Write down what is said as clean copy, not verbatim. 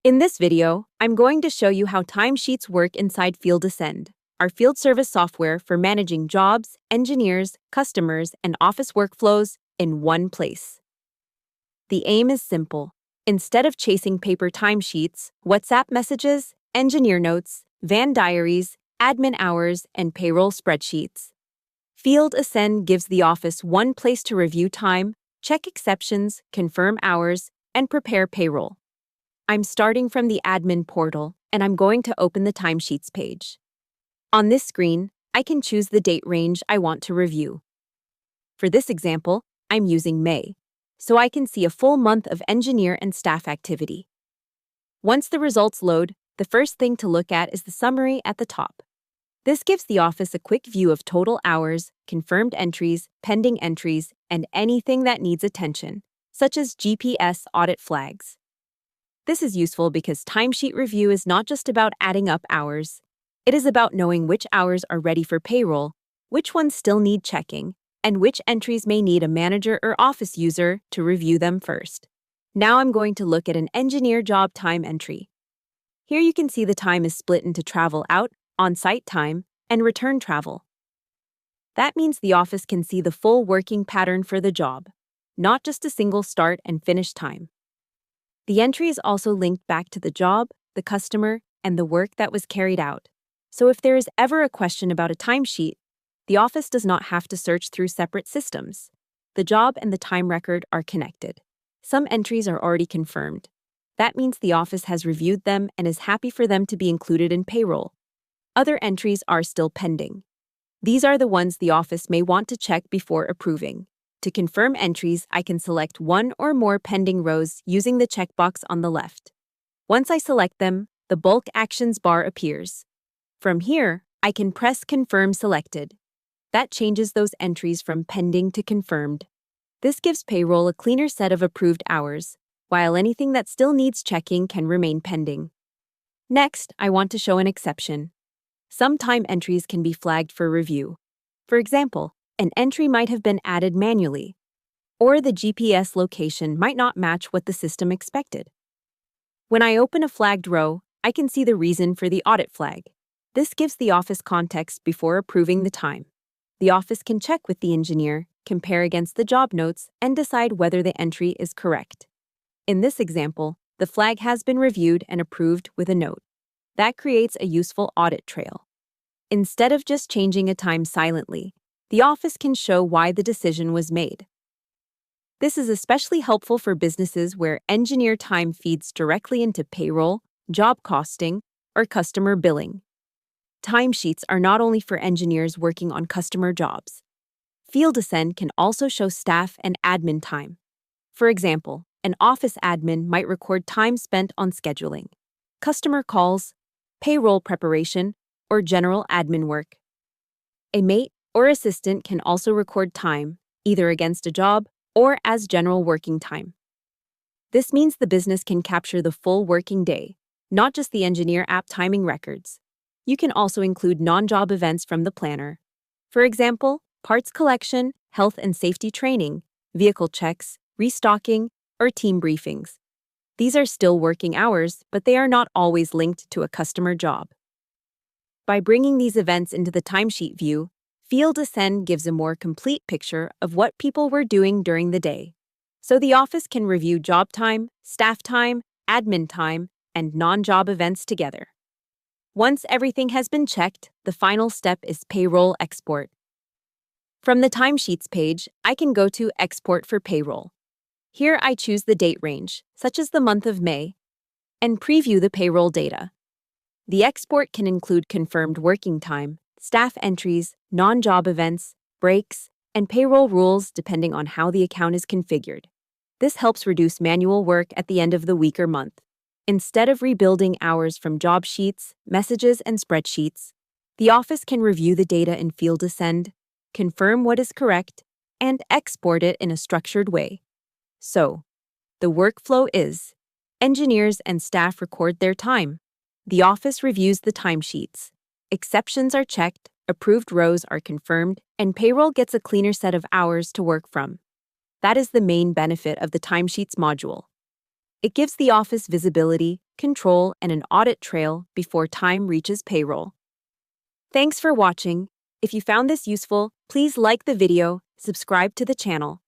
In this video, I'm going to show you how timesheets work inside Field Ascend, our field service software for managing jobs, engineers, customers, and office workflows in one place. The aim is simple. Instead of chasing paper timesheets, WhatsApp messages, engineer notes, van diaries, admin hours, and payroll spreadsheets, Field Ascend gives the office one place to review time, check exceptions, confirm hours, and prepare payroll. I'm starting from the admin portal, and I'm going to open the timesheets page. On this screen, I can choose the date range I want to review. For this example, I'm using May, so I can see a full month of engineer and staff activity. Once the results load, the first thing to look at is the summary at the top. This gives the office a quick view of total hours, confirmed entries, pending entries, and anything that needs attention, such as GPS audit flags. This is useful because timesheet review is not just about adding up hours. It is about knowing which hours are ready for payroll, which ones still need checking, and which entries may need a manager or office user to review them first. Now I'm going to look at an engineer job time entry. Here you can see the time is split into travel out, on-site time, and return travel. That means the office can see the full working pattern for the job, not just a single start and finish time. The entry is also linked back to the job, the customer, and the work that was carried out. So if there is ever a question about a timesheet, the office does not have to search through separate systems. The job and the time record are connected. Some entries are already confirmed. That means the office has reviewed them and is happy for them to be included in payroll. Other entries are still pending. These are the ones the office may want to check before approving. To confirm entries, I can select one or more pending rows using the checkbox on the left. Once I select them, the bulk actions bar appears. From here, I can press Confirm Selected. That changes those entries from pending to confirmed. This gives payroll a cleaner set of approved hours, while anything that still needs checking can remain pending. Next, I want to show an exception. Some time entries can be flagged for review. For example, an entry might have been added manually, or the GPS location might not match what the system expected. When I open a flagged row, I can see the reason for the audit flag. This gives the office context before approving the time. The office can check with the engineer, compare against the job notes, and decide whether the entry is correct. In this example, the flag has been reviewed and approved with a note. That creates a useful audit trail. Instead of just changing a time silently, the office can show why the decision was made. This is especially helpful for businesses where engineer time feeds directly into payroll, job costing, or customer billing. Timesheets are not only for engineers working on customer jobs. Field Ascend can also show staff and admin time. For example, an office admin might record time spent on scheduling, customer calls, payroll preparation, or general admin work. A mate or assistant can also record time, either against a job or as general working time. This means the business can capture the full working day, not just the engineer app timing records. You can also include non-job events from the planner. For example, parts collection, health and safety training, vehicle checks, restocking, or team briefings. These are still working hours, but they are not always linked to a customer job. By bringing these events into the timesheet view, Field Ascend gives a more complete picture of what people were doing during the day. So the office can review job time, staff time, admin time, and non-job events together. Once everything has been checked, the final step is payroll export. From the Timesheets page, I can go to Export for Payroll. Here I choose the date range, such as the month of May, and preview the payroll data. The export can include confirmed working time, staff entries, non-job events, breaks, and payroll rules depending on how the account is configured. This helps reduce manual work at the end of the week or month. Instead of rebuilding hours from job sheets, messages, and spreadsheets, the office can review the data in Field Ascend, confirm what is correct, and export it in a structured way. So, the workflow is: engineers and staff record their time. The office reviews the timesheets. Exceptions are checked, approved rows are confirmed, and payroll gets a cleaner set of hours to work from. That is the main benefit of the Timesheets module. It gives the office visibility, control, and an audit trail before time reaches payroll. Thanks for watching. If you found this useful, please like the video, subscribe to the channel,